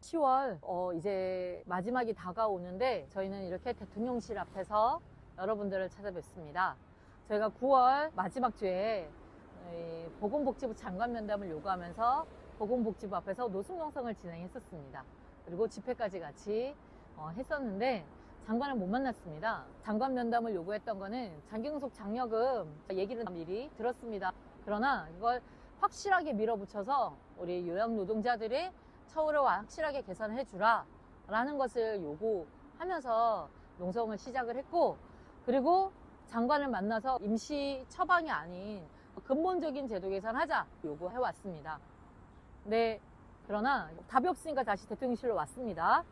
10월 이제 마지막이 다가오는데 저희는 이렇게 대통령실 앞에서 여러분들을 찾아뵙습니다. 저희가 9월 마지막 주에 보건복지부 장관 면담을 요구하면서 보건복지부 앞에서 노숙농성을 진행했었습니다. 그리고 집회까지 같이 했었는데 장관을 못 만났습니다. 장관 면담을 요구했던 거는 장기근속 장려금 얘기를 미리 들었습니다. 그러나 이걸 확실하게 밀어붙여서 우리 요양노동자들의 처우를 확실하게 개선해 주라 라는 것을 요구하면서 농성을 시작을 했고, 그리고 장관을 만나서 임시 처방이 아닌 근본적인 제도 개선하자 요구해 왔습니다. 네, 그러나 답이 없으니까 다시 대통령실로 왔습니다.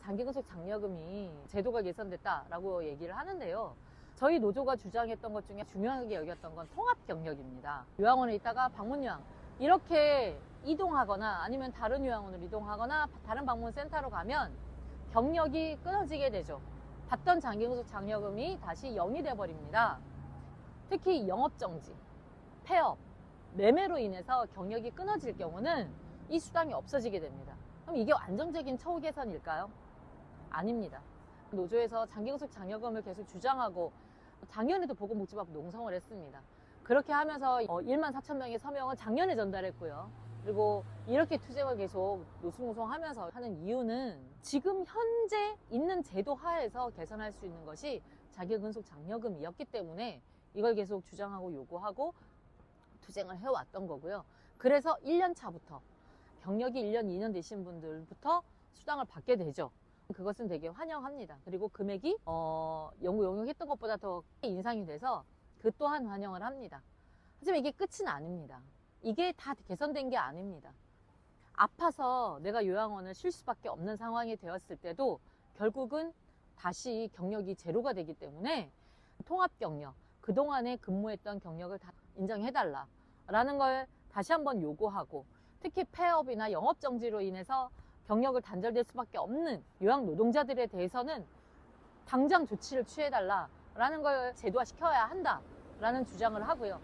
장기근속 장려금이 제도가 개선됐다라고 얘기를 하는데요. 저희 노조가 주장했던 것 중에 중요하게 여겼던 건 통합경력입니다. 요양원에 있다가 방문요양 이렇게 이동하거나 아니면 다른 요양원으로 이동하거나 다른 방문센터로 가면 경력이 끊어지게 되죠. 받던 장기근속 장려금이 다시 0이 돼버립니다. 특히 영업정지, 폐업, 매매로 인해서 경력이 끊어질 경우는 이 수당이 없어지게 됩니다. 그럼 이게 안정적인 처우 개선일까요? 아닙니다. 노조에서 장기근속 장려금을 계속 주장하고 작년에도 보건복지부 앞 농성을 했습니다. 그렇게 하면서 1만 4천 명의 서명을 작년에 전달했고요. 그리고 이렇게 투쟁을 계속 노숙농성하면서 하는 이유는 지금 현재 있는 제도 하에서 개선할 수 있는 것이 장기근속 장려금이었기 때문에 이걸 계속 주장하고 요구하고 투쟁을 해왔던 거고요. 그래서 1년 차부터 경력이 1년, 2년 되신 분들부터 수당을 받게 되죠. 그것은 되게 환영합니다. 그리고 금액이 용역했던 것보다 더 인상이 돼서 그 또한 환영을 합니다. 하지만 이게 끝은 아닙니다. 이게 다 개선된 게 아닙니다. 아파서 내가 요양원을 쉴 수밖에 없는 상황이 되었을 때도 결국은 다시 경력이 제로가 되기 때문에 통합경력, 그동안에 근무했던 경력을 다 인정해달라 라는 걸 다시 한번 요구하고, 특히 폐업이나 영업정지로 인해서 경력을 단절될 수밖에 없는 요양노동자들에 대해서는 당장 조치를 취해달라라는 걸 제도화시켜야 한다라는 주장을 하고요.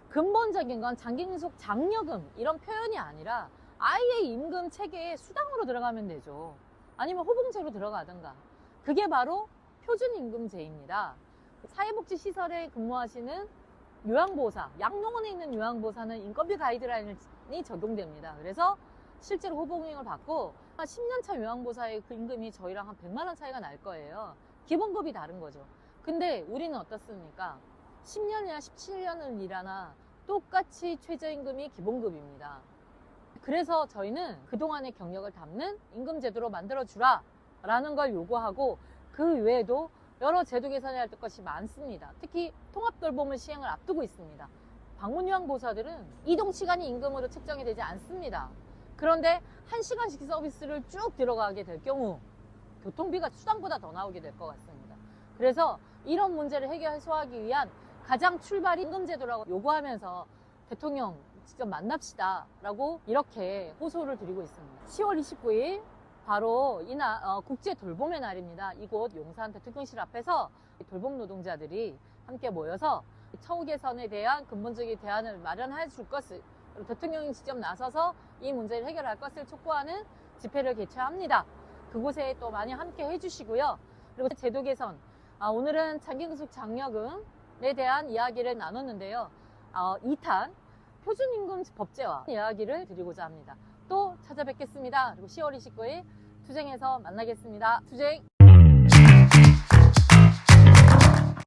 근본적인 건 장기근속 장려금 이런 표현이 아니라 아예 임금 체계에 수당으로 들어가면 되죠. 아니면 호봉제로 들어가든가. 그게 바로 표준임금제입니다. 사회복지시설에 근무하시는 요양보호사, 양로원에 있는 요양보호사는 인건비 가이드라인이 적용됩니다. 그래서 실제로 호봉행을 받고 10년차 요양보호사의 그 임금이 저희랑 한 100만 원 차이가 날 거예요. 기본급이 다른 거죠. 근데 우리는 어떻습니까? 10년이나 17년을 일하나 똑같이 최저임금이 기본급입니다. 그래서 저희는 그동안의 경력을 담는 임금제도로 만들어주라 라는 걸 요구하고, 그 외에도 여러 제도 개선해야 할 것이 많습니다. 특히 통합돌봄을 시행을 앞두고 있습니다. 방문요양보호사들은 이동시간이 임금으로 책정이 되지 않습니다. 그런데 1시간씩 서비스를 쭉 들어가게 될 경우 교통비가 수당보다 더 나오게 될 것 같습니다. 그래서 이런 문제를 해소하기 위한 가장 출발이 임금제도라고 요구하면서 대통령 직접 만납시다 라고 이렇게 호소를 드리고 있습니다. 10월 29일 바로 이날 국제 돌봄의 날입니다. 이곳 용산 대통령실 앞에서 돌봄 노동자들이 함께 모여서 처우 개선에 대한 근본적인 대안을 마련해 줄 것을, 대통령이 직접 나서서 이 문제를 해결할 것을 촉구하는 집회를 개최합니다. 그곳에 또 많이 함께 해주시고요. 그리고 제도 개선, 오늘은 장기근속 장려금에 대한 이야기를 나눴는데요. 2탄 표준임금 법제화 이야기를 드리고자 합니다. 또 찾아뵙겠습니다. 그리고 10월 29일 투쟁에서 만나겠습니다. 투쟁!